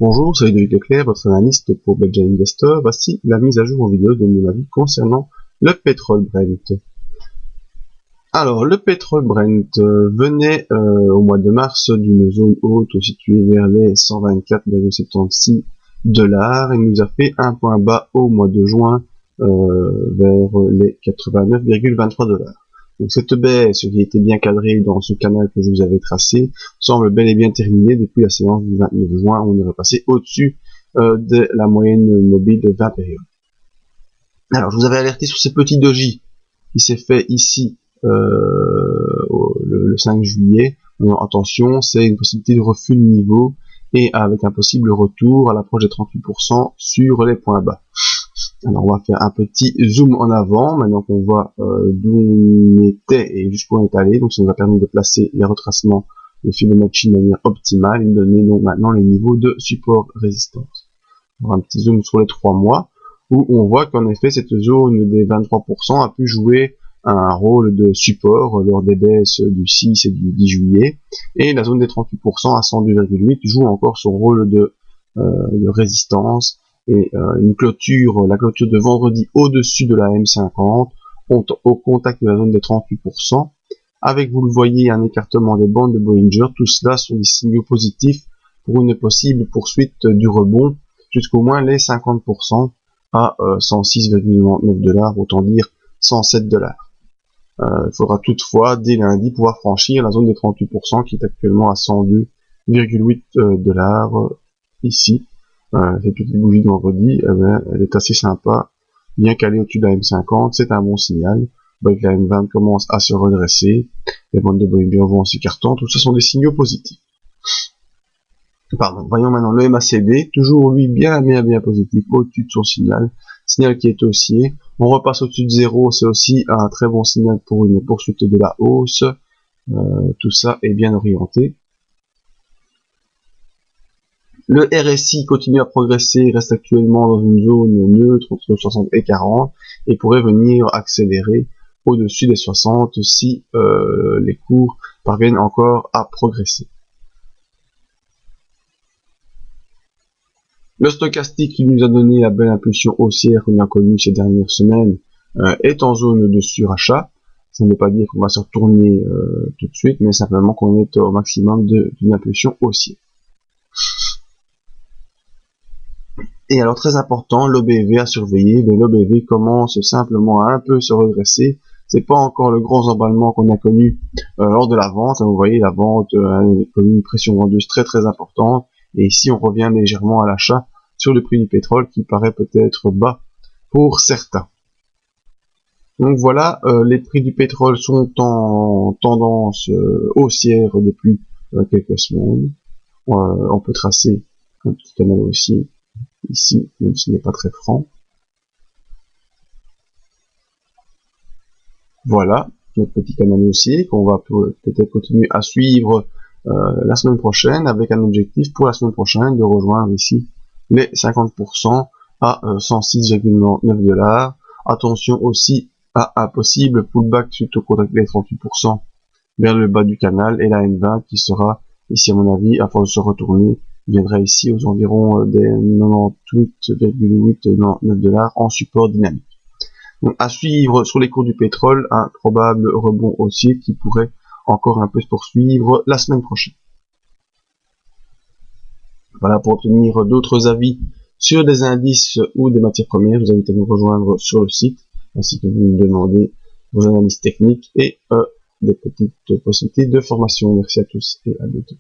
Bonjour, c'est Ludovic Leclerc, votre analyste pour Belgian Investor. Voici la mise à jour en vidéo de mon avis concernant le pétrole Brent. Alors, le pétrole Brent venait au mois de mars d'une zone haute située vers les 124,76 $. Il nous a fait un point bas au mois de juin vers les 89,23 $. Donc cette baisse qui était bien cadrée dans ce canal que je vous avais tracé semble bel et bien terminée depuis la séance du 29 juin où on est repassé au-dessus de la moyenne mobile de 20 périodes. Alors je vous avais alerté sur ces petits doji qui s'est fait ici le 5 juillet. Alors, attention, c'est une possibilité de refus de niveau et avec un possible retour à l'approche des 38% sur les points bas. Alors on va faire un petit zoom en avant, maintenant qu'on voit d'où on était et jusqu'où on est allé. Donc ça nous a permis de placer les retracements de Fibonacci de manière optimale et de donner donc maintenant les niveaux de support-résistance. On va un petit zoom sur les 3 mois, où on voit qu'en effet cette zone des 23% a pu jouer un rôle de support lors des baisses du 6 et du 10 juillet, et la zone des 38% à 102,8 joue encore son rôle de résistance. Et la clôture de vendredi au-dessus de la M50, au contact de la zone des 38%, avec, vous le voyez, un écartement des bandes de Bollinger. Tout cela sont des signaux positifs pour une possible poursuite du rebond jusqu'au moins les 50% à 106,99 $, autant dire 107 $. Il faudra toutefois, dès lundi, pouvoir franchir la zone des 38% qui est actuellement à 102,8 $ ici. Cette petite bougie de vendredi, elle est assez sympa, bien calée au-dessus de la M50, c'est un bon signal. Donc la M20 commence à se redresser, les bandes de Bollinger vont en s'écartant, tout ça sont des signaux positifs. Pardon, voyons maintenant le MACD, toujours lui bien positif, au-dessus de son signal qui est haussier. On repasse au-dessus de 0, c'est aussi un très bon signal pour une poursuite de la hausse. Tout ça est bien orienté. Le RSI continue à progresser, reste actuellement dans une zone neutre entre 60 et 40 et pourrait venir accélérer au-dessus des 60 si les cours parviennent encore à progresser. Le stochastique qui nous a donné la belle impulsion haussière qu'on a connue ces dernières semaines est en zone de surachat. Ça ne veut pas dire qu'on va se retourner tout de suite, mais simplement qu'on est au maximum d'une impulsion haussière. Et alors très important, l'OBV à surveiller, mais l'OBV commence simplement à un peu se redresser. C'est pas encore le gros emballement qu'on a connu lors de la vente. Vous voyez, la vente a connu une pression vendeuse très importante. Et ici, on revient légèrement à l'achat sur le prix du pétrole qui paraît peut-être bas pour certains. Donc voilà, les prix du pétrole sont en tendance haussière depuis quelques semaines. On peut tracer un petit canal haussier ici, même s'il n'est pas très franc. Voilà, notre petit canal haussier qu'on va peut-être continuer à suivre la semaine prochaine, avec un objectif pour la semaine prochaine de rejoindre ici les 50% à 106,99 $. Attention aussi à un possible pullback suite au contact des 38% vers le bas du canal et la M20 qui sera ici à mon avis, à force de se retourner, viendra ici aux environs des 98,89 $ en support dynamique. Donc à suivre sur les cours du pétrole, un probable rebond haussier qui pourrait encore un peu se poursuivre la semaine prochaine. Voilà, pour obtenir d'autres avis sur des indices ou des matières premières, je vous invite à nous rejoindre sur le site, ainsi que vous nous demandez vos analyses techniques et des petites possibilités de formation. Merci à tous et à bientôt.